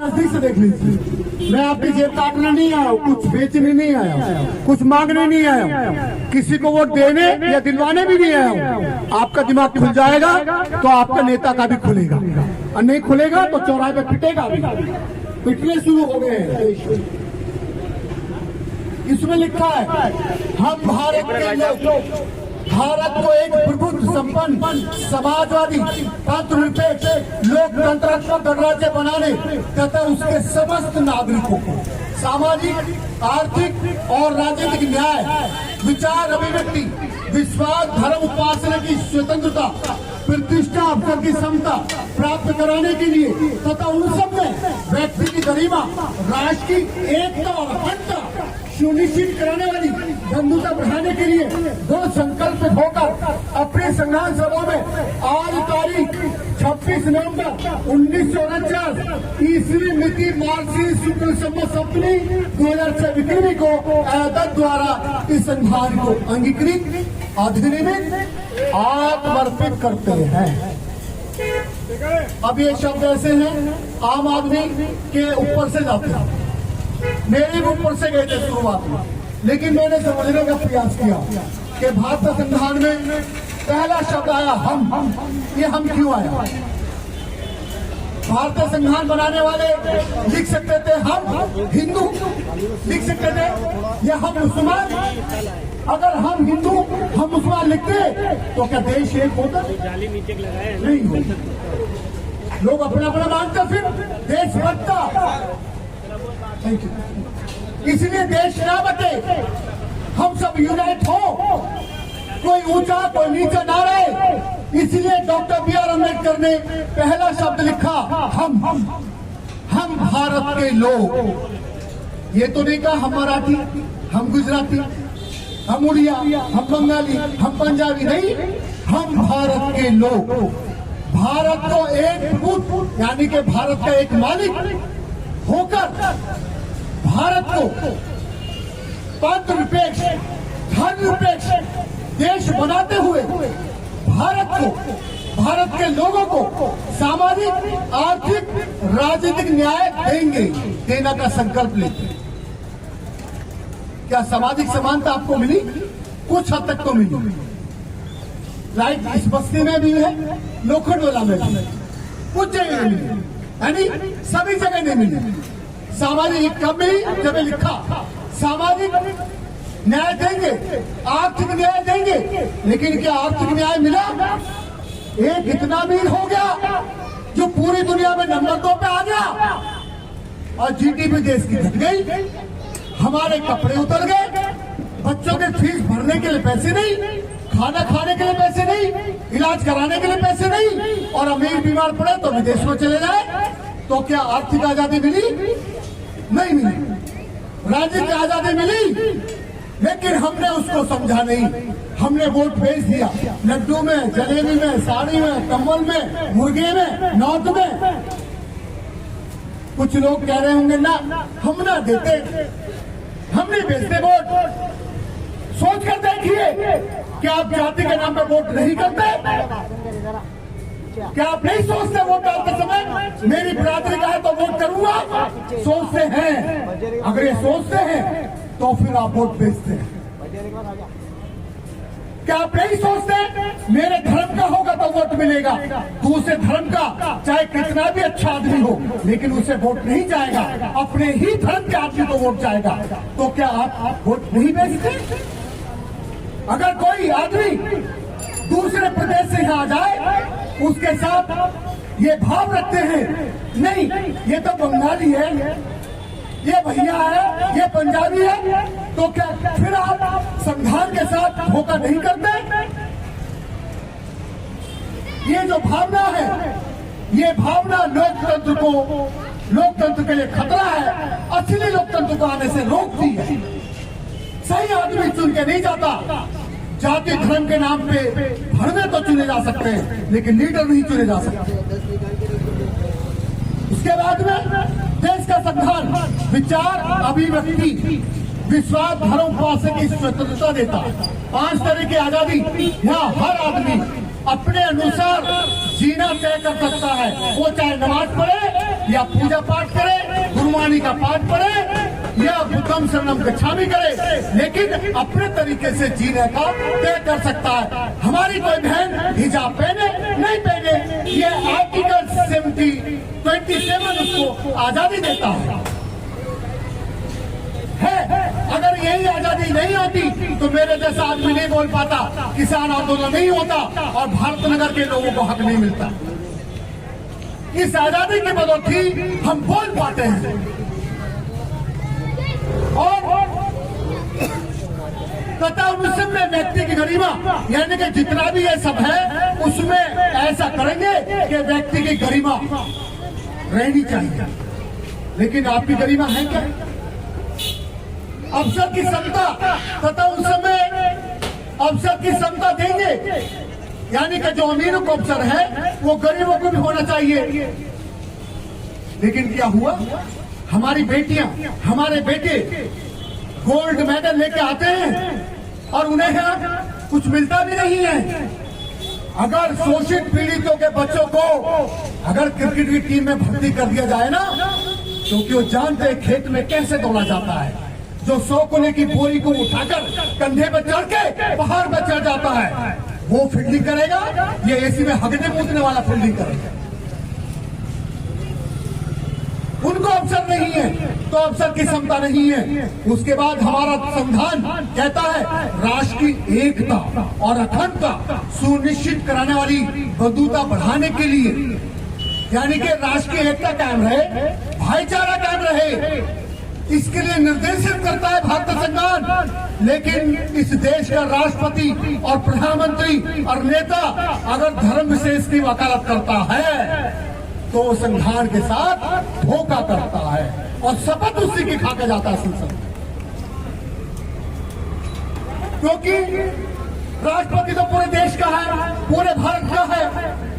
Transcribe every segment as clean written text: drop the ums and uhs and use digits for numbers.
नजदीक से देख लीजिए। मैं आपकी जेब काटने नहीं आया हूँ, कुछ बेचने नहीं आया हूँ, कुछ मांगने नहीं आया हूँ, किसी को वोट देने या दिलवाने भी नहीं आया हूँ। आपका दिमाग खुल जाएगा तो आपका नेता का भी खुलेगा, और नहीं खुलेगा तो चौराहे पे पिटेगा भी। पिटने शुरू हो गए हैं। इसमें लिखा है हम भारत के लोग, भारत को एक प्रबुद्ध संपन्न समाजवादी तंत्रनिरपेक्ष लोकतंत्रात्मक गणराज्य बनाने तथा उसके समस्त नागरिकों को सामाजिक, आर्थिक और राजनीतिक न्याय, विचार अभिव्यक्ति, विश्वास, धर्म उपासना की स्वतंत्रता, प्रतिष्ठा अवसर की समता प्राप्त कराने के लिए तथा उन सब में व्यक्ति की गरिमा, राष्ट्र की एकता और अखंडता सुनिश्चित कराने वाली बंधुता बढ़ाने के लिए दो संकल्प होकर अपने संविधान सभा में आज तारीख 26 नवंबर 1949 ईस्वी मिति मार्च शुक्ल संवत सप्तमी 2006 विक्रमी को अदालत द्वारा इस संविधान को अंगीकृत अधिनियमित आत्मर्पित करते हैं। अब ये शब्द ऐसे हैं आम आदमी के ऊपर से जाते हैं, मेरे भी ऊपर से गए थे शुरुआत में, लेकिन मैंने समझने का प्रयास किया कि भारतीय संविधान में पहला शब्द आया हम। ये हम क्यों आया? भारतीय संविधान बनाने वाले लिख सकते थे हम हिंदू, लिख सकते थे या हम मुसलमान। अगर हम हिंदू हम मुसलमान लिखते तो क्या देश एक होता? नहीं होता। लोग अपना अपना मानते, फिर देश बनता। इसलिए देश ना बटे, हम सब यूनाइट हो, कोई ऊंचा कोई नीचा ना रहे। इसलिए डॉक्टर बी.आर. अम्बेडकर ने पहला शब्द लिखा हम भारत के लोग। ये तो नहीं कहा हम मराठी, हम गुजराती, हम उड़िया, हम बंगाली, हम पंजाबी, नहीं, हम भारत के लोग। भारत को एक प्रभुत्व यानी कि भारत का एक मालिक होकर भारत को पंथनिरपेक्ष, धर्मनिरपेक्ष देश बनाते हुए भारत को, भारत के लोगों को सामाजिक, आर्थिक, राजनीतिक न्याय देना का संकल्प लेते हैं। क्या सामाजिक समानता आपको मिली? कुछ हद तक तो मिली। राइट, इस बस्ती में भी है, लोखंडवाला में भी, कुछ जगह नहीं मिली, यानी सभी जगह नहीं मिली। सामाजिक कब मिली? जब लिखा सामाजिक न्याय देंगे, आर्थिक न्याय देंगे, लेकिन क्या आर्थिक न्याय मिला? एक इतना अमीर हो गया जो पूरी दुनिया में नंबर 2 पे आ गया, और जीडीपी देश की घट गई, हमारे कपड़े उतर गए, बच्चों के फीस भरने के लिए पैसे नहीं, खाना खाने के लिए पैसे नहीं, इलाज कराने के लिए पैसे नहीं, और अमीर बीमार पड़े तो विदेश में चले जाए। तो क्या आर्थिक आजादी मिली? नहीं मिली। राजनीतिक आजादी मिली, लेकिन हमने उसको समझा नहीं। हमने वोट भेज दिया लड्डू में, जलेबी में, साड़ी में, कम्बल में, मुर्गे में, नौत में। कुछ लोग कह रहे होंगे ना हम ना देते, हम नहीं भेजते वोट। सोच कर देखिए, क्या आप जाति के नाम पर वोट नहीं करते? क्या आप नहीं सोचते वोट डालते समय मेरी बिरादरी का है तो वोट करूंगा? सोचते हैं। अगर ये सोचते हैं तो फिर आप वोट भेजते हैं। क्या आप नहीं सोचते मेरे धर्म का होगा तो वोट मिलेगा? दूसरे धर्म का चाहे कितना भी अच्छा आदमी हो, लेकिन उसे वोट नहीं जाएगा, अपने ही धर्म के आदमी को वोट जाएगा। तो क्या आप वोट नहीं भेजते? अगर कोई आदमी दूसरे प्रदेश से यहाँ आ जाए, उसके साथ ये भाव रखते हैं नहीं ये तो बंगाली है, ये भैया है, ये पंजाबी है, तो क्या फिर आप संविधान के साथ धोखा नहीं करते? ये जो भावना है, ये भावना लोकतंत्र के लिए खतरा है, असली लोकतंत्र को आने से रोकती है। सही आदमी चुन के नहीं जाता। जाति धर्म के नाम पे भरवे तो चुने जा सकते हैं, लेकिन लीडर नहीं चुने जा सकते। उसके बाद में देश का संविधान विचार, अभिव्यक्ति, विश्वास, धर्म, उपासना की स्वतंत्रता देता है। 5 तरह की आजादी यहाँ हर आदमी अपने अनुसार जीना तय कर सकता है। वो चाहे नमाज पढ़े या पूजा पाठ करे गुरुवाणी का पाठ पढ़े या बुद्धम शरणम गच्छामि करे, लेकिन अपने तरीके से जीने का तय कर सकता है। हमारी कोई बहन हिजाब पहने नहीं पहने, ये आर्टिकल 27 उसको आजादी देता है। अगर यही आजादी नहीं होती तो मेरे जैसा आदमी नहीं बोल पाता, किसान आंदोलन नहीं होता और भारत नगर के लोगों को हक नहीं मिलता। इस आजादी की बदौलत हम बोल पाते हैं। और तथा उसमें व्यक्ति की गरिमा, यानी कि जितना भी ये सब है उसमें ऐसा करेंगे कि व्यक्ति की गरिमा रहनी चाहिए। लेकिन आपकी गरिमा है क्या? अवसर की समता तथा उस समय अवसर की समता देंगे, यानी कि जो अमीरों को अवसर है वो गरीबों को भी होना चाहिए। लेकिन क्या हुआ? हमारी बेटियां, हमारे बेटे गोल्ड मेडल लेके आते हैं और उन्हें यहाँ कुछ मिलता भी नहीं है। अगर शोषित पीड़ितों के बच्चों को अगर क्रिकेट की टीम में भर्ती कर दिया जाए ना, क्योंकि वो जानते हैं खेत में कैसे दौड़ा जाता है। जो 100 कोने की बोरी को उठाकर कंधे पर चढ़ के पहाड़ पर चढ़ जाता है, वो फील्डिंग करेगा, ये एसी में हगने मूतने वाला फील्डिंग करेगा। उनको अवसर नहीं है तो अवसर की क्षमता नहीं है। उसके बाद हमारा संविधान कहता है राष्ट्र की एकता और अखंडता सुनिश्चित कराने वाली बंधुता बढ़ाने के लिए, यानी कि राष्ट्र की एकता कायम रहे, भाईचारा कायम रहे, इसके लिए निर्देशित करता है भारत संविधान। लेकिन इस देश का राष्ट्रपति और प्रधानमंत्री और नेता अगर धर्म विशेष की वकालत करता है तो संविधान के साथ धोखा करता है और शपथ उसी की खा के जाता है संसद में। क्योंकि राष्ट्रपति तो पूरे देश का है, पूरे भारत का है,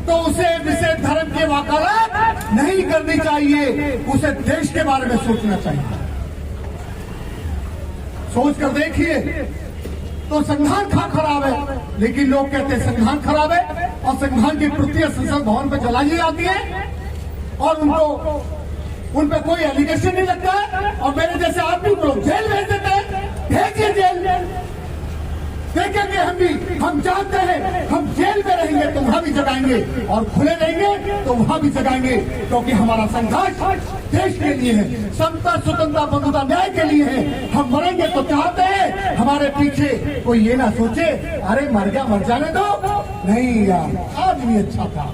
तो उसे विशेष धर्म की वकालत नहीं करनी चाहिए, उसे देश के बारे में सोचना चाहिए। सोच कर देखिए तो संविधान खराब है, लेकिन लोग कहते हैं संविधान खराब है और संविधान की प्रतियां संसद भवन पर जलाई जाती है और उन पे कोई एलिगेशन नहीं लगता है और मेरे जैसे आदमी को लोग जेल भेज देते हैं। भेजिए जेल, देखेंगे हम जानते हैं हम जेल में रहेंगे तो वहां भी जगाएंगे और खुले रहेंगे तो वहां भी जगाएंगे, क्योंकि हमारा संघर्ष देश के लिए है, समता स्वतंत्रता बंधुता न्याय के लिए है। हम मरेंगे तो चाहते हैं हमारे पीछे कोई ये ना सोचे अरे मर गया मर जाने दो, नहीं यार आदमी अच्छा था,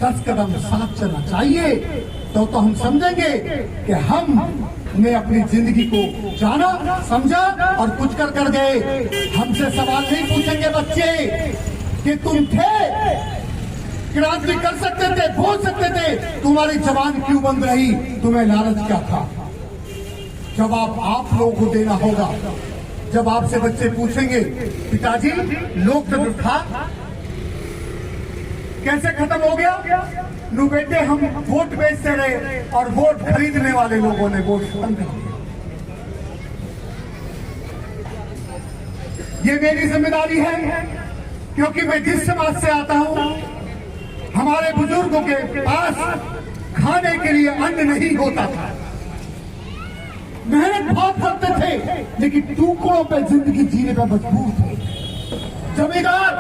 10 कदम साथ चलना चाहिए। तो हम समझेंगे कि हमने अपनी जिंदगी को जाना समझा और कुछ कर गए। हमसे सवाल नहीं पूछेंगे बच्चे कि तुम थे, क्रांति कर सकते थे, बोल सकते थे, तुम्हारी जबान क्यों बंद रही, तुम्हें लालच क्या था? जवाब आप लोगों को देना होगा। जब आपसे बच्चे पूछेंगे पिताजी लोकतंत्र था कैसे खत्म हो गया? नु बेटे हम वोट बेचते रहे और वोट खरीदने वाले लोगों ने वोट खत्म कर दिया। ये मेरी जिम्मेदारी है, क्योंकि मैं जिस समाज से आता हूं हमारे बुजुर्गों के पास खाने के लिए अन्न नहीं होता था, मेहनत बहुत करते थे लेकिन टुकड़ों पे जिंदगी जीने पे मजबूर थे। जमींदार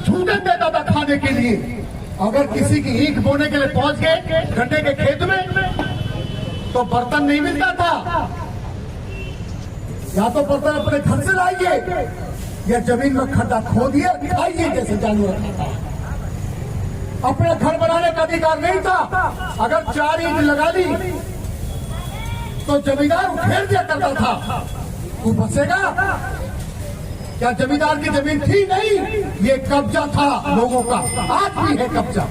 झूठे देता था खाने के लिए। अगर किसी की ईख बोने के लिए पहुंच गए गन्ने के खेत में तो बर्तन नहीं मिलता था, या तो बर्तन अपने घर से लाइए या जमीन में खड्डा खोदिए खाइए जैसे जानवर खाता है। अपने घर बनाने का अधिकार नहीं था। अगर 4 ईंट लगा ली तो जमींदार उखेड़ दिया करता था, तू बसेगा? क्या जमींदार की जमीन थी? नहीं, ये कब्जा था लोगों का, आज भी है कब्जा।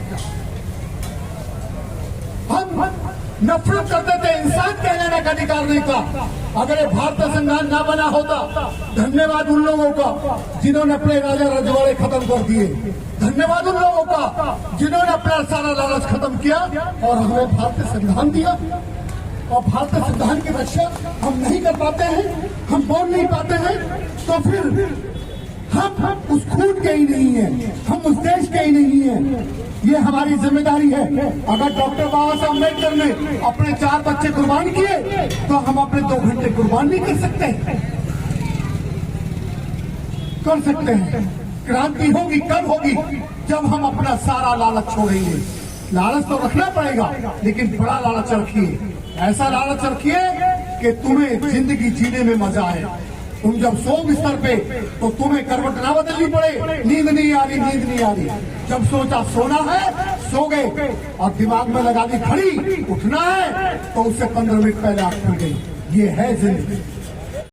हम नफरत करते थे, इंसान कहलाने का अधिकार नहीं था। अगर ये भारतीय संविधान ना बना होता, धन्यवाद उन लोगों का जिन्होंने अपने राजा रजवाड़े खत्म कर दिए, धन्यवाद उन लोगों का जिन्होंने अपना सारा लालच खत्म किया और हमें भारतीय संविधान दिया। और भारतीय संविधान की रक्षा हम नहीं कर पाते हैं, हम बोल नहीं पाते हैं, तो फिर हम उस खून के ही नहीं है, हम उस देश के ही नहीं है। ये हमारी जिम्मेदारी है। अगर डॉक्टर बाबा साहब अम्बेडकर ने अपने 4 बच्चे कुर्बान किए तो हम अपने 2 घंटे कुर्बान नहीं कर सकते? कर सकते हैं। क्रांति होगी कब होगी? जब हम अपना सारा लालच छोड़ेंगे। लालच तो रखना पड़ेगा, लेकिन बड़ा लालच रखिए, ऐसा लालच रखिए कि तुम्हें जिंदगी जीने में मजा आए। तुम जब सो बिस्तर पे तो तुम्हें करवट ना बदलनी पड़े, नींद नहीं आ रही, नींद नहीं आ रही। जब सोचा सोना है, सो गए और दिमाग में लगा दी घड़ी, उठना है तो उससे 15 मिनट पहले आंख खुल गई। ये है जिंदगी।